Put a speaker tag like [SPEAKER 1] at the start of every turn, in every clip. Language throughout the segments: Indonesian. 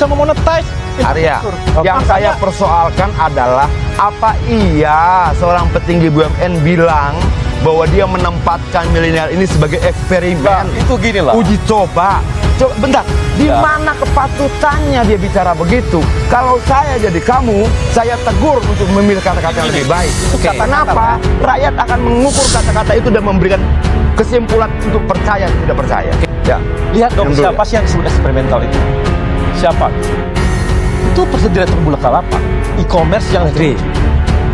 [SPEAKER 1] bisa memonetize
[SPEAKER 2] Arya,
[SPEAKER 1] infrastruktur.
[SPEAKER 2] yang saya persoalkan adalah apa iya seorang petinggi BUMN bilang bahwa dia menempatkan milenial ini sebagai eksperimen,
[SPEAKER 1] Itu gini lah.
[SPEAKER 2] uji coba. Coba bentar, di mana kepatutannya dia bicara begitu? Kalau saya jadi kamu, saya tegur untuk memilih kata-kata yang lebih baik. Kenapa? Rakyat akan mengukur kata-kata itu dan memberikan kesimpulan untuk percaya atau tidak percaya. Ya,
[SPEAKER 1] Lihat dong,
[SPEAKER 2] Yang dulu
[SPEAKER 1] siapa sih yang disebut eksperimental itu? Siapa? Itu Direktur Bukalapak, e-commerce yang negeri.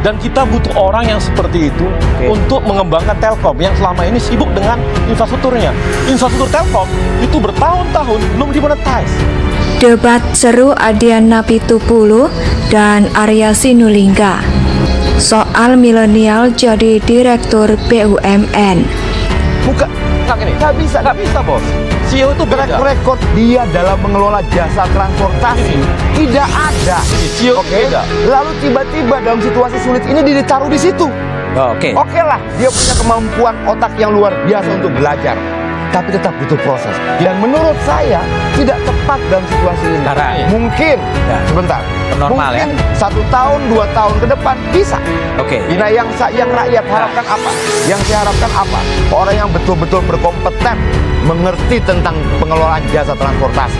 [SPEAKER 1] Dan kita butuh orang yang seperti itu untuk mengembangkan Telkom yang selama ini sibuk dengan infrastrukturnya. Infrastruktur Telkom itu bertahun-tahun belum dimonetize.
[SPEAKER 3] Debat seru Adiana Pitupulu dan Arya Sinulinga soal milenial jadi direktur BUMN.
[SPEAKER 2] bukan.
[SPEAKER 1] Nggak bisa bos. CEO itu
[SPEAKER 2] Track
[SPEAKER 1] beda.
[SPEAKER 2] record dia dalam mengelola jasa transportasi tidak ada.
[SPEAKER 1] CEO
[SPEAKER 2] Oke.
[SPEAKER 1] beda.
[SPEAKER 2] Lalu tiba-tiba dalam situasi sulit ini dia ditaruh di situ. Oke lah, dia punya kemampuan otak yang luar biasa untuk belajar, tapi tetap butuh proses. Dan menurut saya tidak tepat dalam situasi ini. Mungkin sebentar,
[SPEAKER 4] Normal,
[SPEAKER 2] mungkin 1 tahun 2 tahun ke depan bisa. Nah, yang rakyat harapkan apa? Yang saya harapkan apa? Orang yang betul-betul berkompeten, mengerti tentang pengelolaan jasa transportasi.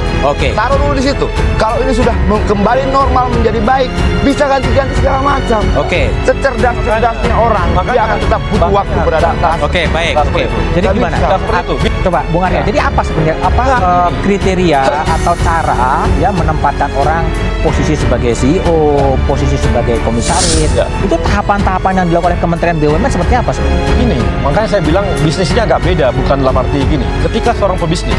[SPEAKER 2] Taruh dulu di situ. Kalau ini sudah kembali normal menjadi baik, bisa ganti-ganti segala macam. Secerdas-cerdasnya orang, dia akan tetap butuh waktu beradaptasi.
[SPEAKER 4] Jadi
[SPEAKER 2] Nggak
[SPEAKER 4] gimana?
[SPEAKER 2] bisa.
[SPEAKER 1] Seperti itu.
[SPEAKER 4] Coba Bung Arya, jadi apa sebenarnya kriteria atau cara ya menempatkan orang posisi sebagai CEO, posisi sebagai komisaris? Itu tahapan-tahapan yang dilakukan oleh Kementerian BUMN seperti apa sebenarnya?
[SPEAKER 1] Ini, makanya saya bilang bisnisnya agak beda, bukan dalam arti gini. Ketika seorang pebisnis,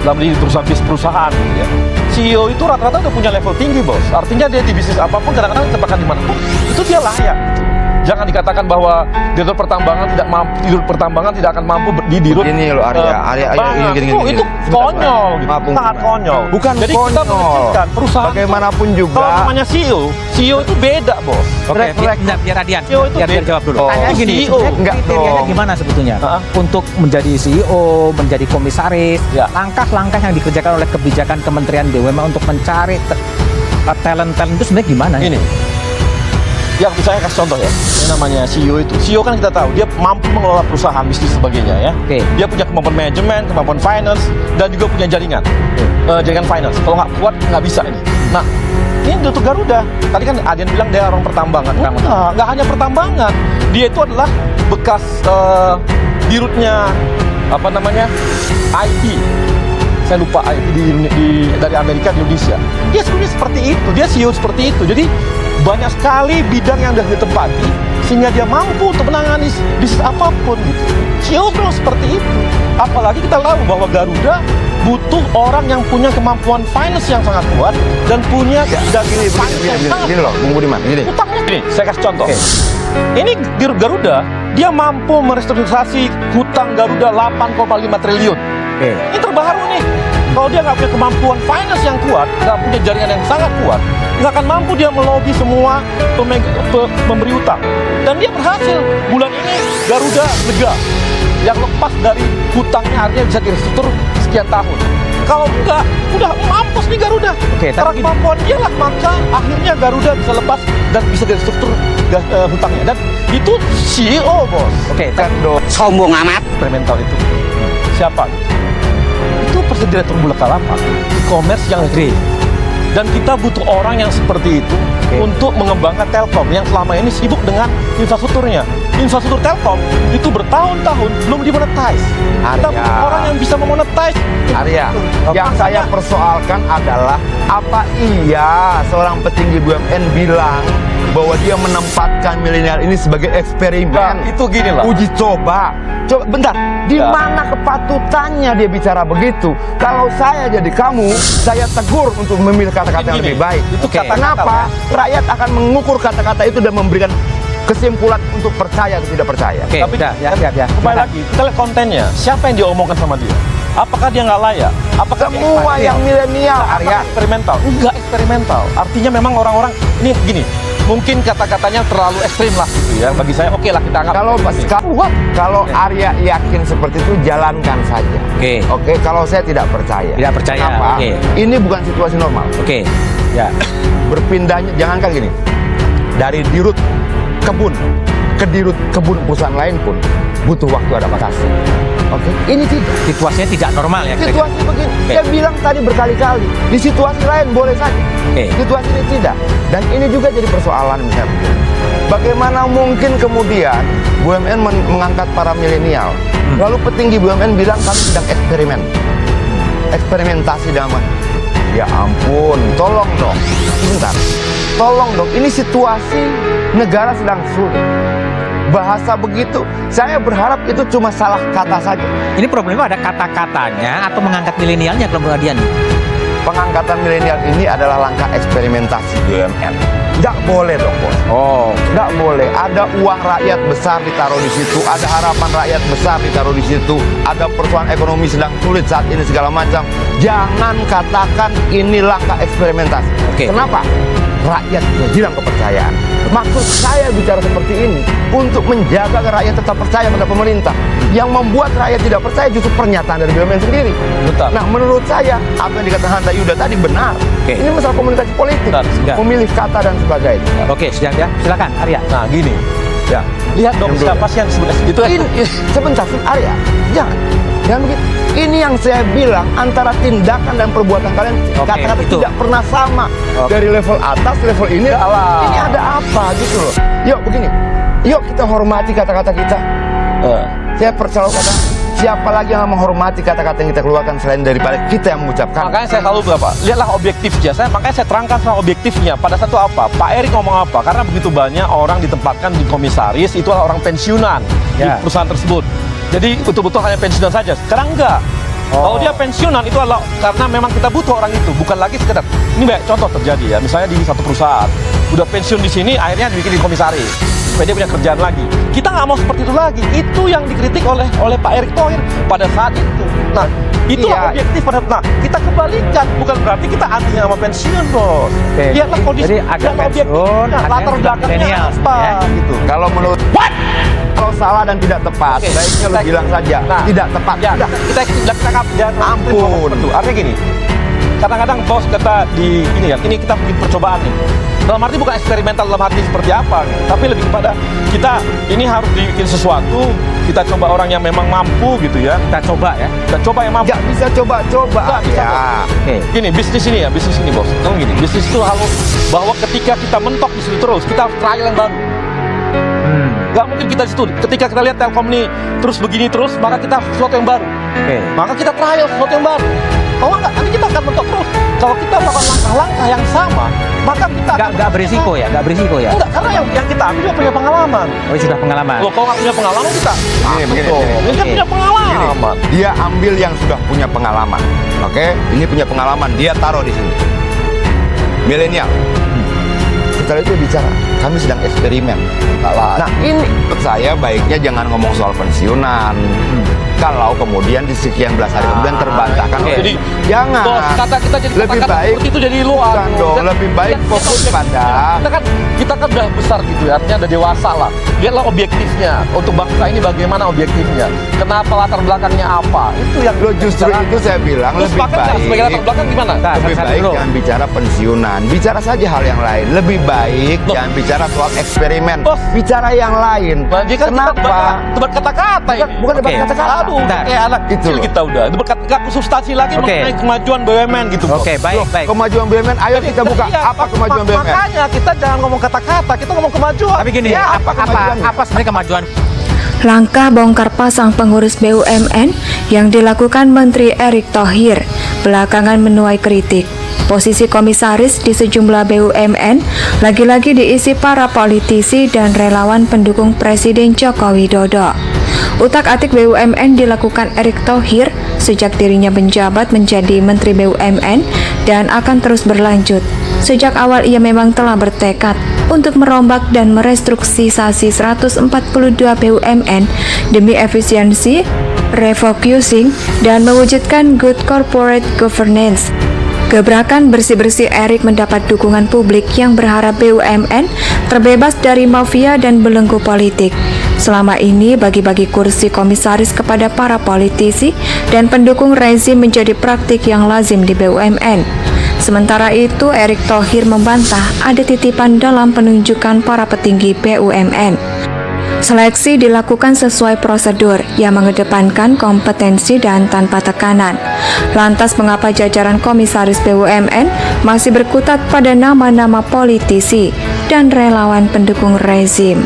[SPEAKER 1] dalam di perusahaan gitu ya, CEO itu rata-rata udah punya level tinggi bos. Artinya dia di bisnis apapun, kadang-kadang ditempatkan di mana pun, itu dia layak. Jangan dikatakan bahwa direktur pertambangan tidak akan mampu di dirut.
[SPEAKER 2] Ini loh Arya, gini.
[SPEAKER 1] Itu konyol, gitu. Sangat konyol.
[SPEAKER 2] Bukan
[SPEAKER 1] Jadi kita
[SPEAKER 2] konyol.
[SPEAKER 1] mengecilkan perusahaan.
[SPEAKER 2] Bagaimanapun
[SPEAKER 1] Kalau
[SPEAKER 2] juga.
[SPEAKER 1] namanya CEO itu beda bos.
[SPEAKER 4] Biar Adian,
[SPEAKER 1] CEO itu
[SPEAKER 4] biar
[SPEAKER 1] beda.
[SPEAKER 4] jawab dulu.
[SPEAKER 2] Oh,
[SPEAKER 4] Tanya gini,
[SPEAKER 1] CEO.
[SPEAKER 4] sebenarnya
[SPEAKER 2] Enggak
[SPEAKER 4] kriterianya
[SPEAKER 2] dong.
[SPEAKER 4] gimana sebetulnya
[SPEAKER 1] Hah?
[SPEAKER 4] untuk menjadi CEO, menjadi komisaris?
[SPEAKER 1] Ya.
[SPEAKER 4] Langkah-langkah yang dikerjakan oleh kebijakan Kementerian BUMN untuk mencari talent-talent itu sebenarnya gimana?
[SPEAKER 1] Ini yang saya kasih contoh ya, yang namanya CEO itu. CEO kan kita tahu dia mampu mengelola perusahaan, bisnis sebagainya ya. Dia punya kemampuan manajemen, kemampuan finance, dan juga punya jaringan, jaringan finance. Kalau nggak kuat nggak bisa ini. Nah, ini untuk Garuda. Tadi kan Adian bilang dia orang pertambangan. Nggak hanya pertambangan, dia itu adalah bekas dirutnya apa namanya IT. Saya lupa IT dari Amerika di Indonesia. Dia sebenarnya seperti itu, dia CEO seperti itu. Jadi banyak sekali bidang yang sudah ditempati sehingga dia mampu untuk menangani bisnis apapun gitu. CEO memang seperti itu. Apalagi kita tahu bahwa Garuda butuh orang yang punya kemampuan finance yang sangat kuat dan punya
[SPEAKER 2] Gini loh, Bung Budiman, gini.
[SPEAKER 1] Ini saya kasih contoh. Ini di Garuda dia mampu merestrukturisasi hutang Garuda 8,5 triliun. Ini terbaru nih. Kalau dia nggak punya kemampuan finance yang kuat, nggak punya jaringan yang sangat kuat, nggak akan mampu dia melobi semua pemberi utang. Dan dia berhasil. Bulan ini Garuda lega. Yang lepas dari hutangnya artinya bisa direstruktur sekian tahun. Kalau enggak, udah mampus nih Garuda. Karena kemampuan dia lah, maka akhirnya Garuda bisa lepas dan bisa direstruktur hutangnya. Dan itu CEO bos.
[SPEAKER 4] Sombong amat.
[SPEAKER 1] Eksperimental itu siapa? Itu Direktur Bukalapak, e-commerce yang negeri. Dan kita butuh orang yang seperti itu untuk mengembangkan Telkom yang selama ini sibuk dengan infrastrukturnya. Infrastruktur Telkom itu bertahun-tahun belum dimonetize. Kita butuh orang yang bisa memonetize.
[SPEAKER 2] Arya, yang saya persoalkan adalah apa iya seorang petinggi BUMN bilang bahwa dia menempatkan milenial ini sebagai eksperimen,
[SPEAKER 1] Itu gini lah.
[SPEAKER 2] uji coba. Coba bentar, di mana kepatutannya dia bicara begitu? Kalau saya jadi kamu, saya tegur untuk memilih kata-kata yang lebih baik.
[SPEAKER 1] Itu
[SPEAKER 2] Kenapa? Rakyat akan mengukur kata-kata itu dan memberikan kesimpulan untuk percaya atau tidak percaya.
[SPEAKER 1] Tapi kembali lagi, kita lihat kontennya. Siapa yang diomongkan sama dia? Apakah dia nggak layak? Apakah dia
[SPEAKER 2] Semua yang milenial,
[SPEAKER 1] Arya
[SPEAKER 2] Arya.
[SPEAKER 1] eksperimental? Enggak eksperimental. Artinya memang orang-orang ini gini. mungkin kata-katanya terlalu ekstrim lah gitu ya. Bagi saya oke lah kita anggap.
[SPEAKER 2] Kalau Arya yakin seperti itu, jalankan saja. Oke, kalau saya tidak percaya.
[SPEAKER 4] Tidak percaya.
[SPEAKER 2] Kenapa? Ini bukan situasi normal.
[SPEAKER 4] Ya.
[SPEAKER 2] Berpindahnya, jangankan gini, dari dirut kebun ke dirut kebun perusahaan lain pun butuh waktu adaptasi. Oke, ini tidak.
[SPEAKER 4] Situasinya tidak normal ya.
[SPEAKER 2] Situasi begini, saya bilang tadi berkali-kali, di situasi lain boleh saja. Situasi ini tidak. Dan ini juga jadi persoalan misalnya begini. Bagaimana mungkin kemudian BUMN mengangkat para milenial, lalu petinggi BUMN bilang kami sedang eksperimentasi dalam. Ya ampun, tolong dong, sebentar, tolong dong. Ini situasi negara sedang sulit. Bahasa begitu, saya berharap itu cuma salah kata saja.
[SPEAKER 4] Ini problemnya ada kata-katanya atau mengangkat milenialnya kalau menurut Adian?
[SPEAKER 2] Pengangkatan milenial ini adalah langkah eksperimentasi BUMN. Nggak boleh dong, bos. Nggak boleh. Ada uang rakyat besar ditaruh di situ, ada harapan rakyat besar ditaruh di situ, ada persoalan ekonomi sedang sulit saat ini segala macam. Jangan katakan ini langkah eksperimentasi. Kenapa? Rakyat hilang kepercayaan. Maksud saya bicara seperti ini untuk menjaga agar rakyat tetap percaya pada pemerintah. Yang membuat rakyat tidak percaya justru pernyataan dari BUMN sendiri.
[SPEAKER 1] Betul.
[SPEAKER 2] Nah, menurut saya apa yang dikatakan Hanta Yuda tadi benar. Ini masalah komunikasi politik, memilih kata dan sebagainya.
[SPEAKER 4] Ya. Silakan Arya.
[SPEAKER 1] Nah, gini. Ya, lihat dong siapa sih yang sebenarnya itu.
[SPEAKER 2] Sebentar, Arya. Jangan begitu. Ini yang saya bilang, antara tindakan dan perbuatan kalian kata-kata tidak pernah sama. Dari level atas, level ini. Ini ada apa gitu loh. Yuk begini. Yuk kita hormati kata-kata kita. Saya percaya kata, siapa lagi yang menghormati kata-kata yang kita keluarkan selain daripada kita yang mengucapkan.
[SPEAKER 1] Makanya saya selalu berapa? Lihatlah objektifnya. Makanya saya terangkan soal objektifnya. Pada satu apa? Pak Erik ngomong apa? Karena begitu banyak orang ditempatkan di komisaris, itu adalah orang pensiunan di perusahaan tersebut. Jadi betul-betul hanya pensiunan saja. Sekarang enggak. Kalau dia pensiunan itu adalah karena memang kita butuh orang itu, bukan lagi sekedar. Ini banyak contoh terjadi ya. Misalnya di satu perusahaan udah pensiun di sini, akhirnya dibikin di komisaris supaya dia punya kerjaan lagi. Kita nggak mau seperti itu lagi. Itu yang dikritik oleh Pak Erick Thohir pada saat itu. Nah, itu objektif pada. Nah, kita kembalikan, bukan berarti kita anti sama pensiun, bos. Lihatlah kondisi.
[SPEAKER 4] Jadi ada pensiun, ada
[SPEAKER 1] latar belakangnya apa gitu.
[SPEAKER 2] Kalau menurut kalau salah dan tidak tepat, baiknya lu bilang saja tidak tepat.
[SPEAKER 1] Ya, kita ampun. Artinya gini, kadang-kadang bos kata di ini kan, ini kita bikin percobaan nih. Dalam arti bukan eksperimental dalam arti seperti apa, gitu. Tapi lebih kepada kita ini harus dibikin sesuatu, kita coba orang yang memang mampu gitu ya.
[SPEAKER 4] Kita coba ya.
[SPEAKER 1] Kita coba yang mampu.
[SPEAKER 2] Nggak bisa coba-coba.
[SPEAKER 1] Gini, bisnis ini bos. Kalau gini, bisnis itu harus bahwa ketika kita mentok di situ terus, kita harus trial yang baru. Gak mungkin kita di situ. Ketika kita lihat Telkom ini terus begini terus, maka kita harus sesuatu yang baru. Maka kita trial sesuatu yang baru. Kalau enggak, nanti kita akan mentok terus. Kalau kita melakukan langkah-langkah yang sama, maka kita
[SPEAKER 4] nggak berisiko ya, nggak berisiko ya.
[SPEAKER 1] Enggak, karena yang kita ambil punya pengalaman.
[SPEAKER 4] Oh, sudah pengalaman.
[SPEAKER 1] Loh, kalau nggak punya pengalaman kita,
[SPEAKER 2] begini.
[SPEAKER 1] Ini kan punya pengalaman.
[SPEAKER 2] Dia ambil yang sudah punya pengalaman. Oke, ini punya pengalaman, dia taruh di sini. Milenial. Setelah itu bicara, kami sedang eksperimen. Nah, ini menurut saya baiknya jangan ngomong soal pensiunan. Kalau kemudian di sekian belas hari kemudian terbantahkan,
[SPEAKER 1] Jadi
[SPEAKER 2] jangan.
[SPEAKER 1] Bos, kata kita jadi
[SPEAKER 2] lebih
[SPEAKER 1] kata-kata
[SPEAKER 2] baik
[SPEAKER 1] seperti itu jadi luar.
[SPEAKER 2] Bukan dong, lebih baik fokus pada
[SPEAKER 1] kita kan udah besar gitu ya, artinya udah dewasa lah. Lihatlah objektifnya untuk bangsa ini bagaimana objektifnya. Kenapa latar belakangnya apa? Itu yang
[SPEAKER 2] justru itu saya bilang lebih baik.
[SPEAKER 1] Sebagai latar belakang gimana?
[SPEAKER 2] Lebih baik jangan bicara pensiunan, bicara saja hal yang lain. Lebih baik jangan bicara soal eksperimen, bicara yang lain. Kenapa?
[SPEAKER 1] Debat kata-kata ini.
[SPEAKER 2] Bukan debat kata-kata.
[SPEAKER 1] Aduh, kayak anak kecil kita udah. Debat kata-kata substansi lagi mengenai kemajuan BUMN gitu.
[SPEAKER 4] Baik.
[SPEAKER 2] Kemajuan BUMN, ayo kita buka apa kemajuan BUMN.
[SPEAKER 1] Makanya kita jangan ngomong kata-kata, kita ngomong kemajuan.
[SPEAKER 4] Tapi gini, apa sebenarnya kemajuan?
[SPEAKER 3] Langkah bongkar pasang pengurus BUMN yang dilakukan Menteri Erick Thohir belakangan menuai kritik. Posisi komisaris di sejumlah BUMN lagi-lagi diisi para politisi dan relawan pendukung Presiden Joko Widodo. Utak-atik BUMN dilakukan Erick Thohir sejak dirinya menjabat menjadi Menteri BUMN dan akan terus berlanjut. Sejak awal ia memang telah bertekad untuk merombak dan merestrukturisasi 142 BUMN demi efisiensi, refocusing, dan mewujudkan good corporate governance. Gebrakan bersih-bersih Erik mendapat dukungan publik yang berharap BUMN terbebas dari mafia dan belenggu politik. Selama ini bagi-bagi kursi komisaris kepada para politisi dan pendukung rezim menjadi praktik yang lazim di BUMN. Sementara itu, Erick Thohir membantah ada titipan dalam penunjukan para petinggi BUMN. Seleksi dilakukan sesuai prosedur yang mengedepankan kompetensi dan tanpa tekanan. Lantas mengapa jajaran komisaris BUMN masih berkutat pada nama-nama politisi dan relawan pendukung rezim?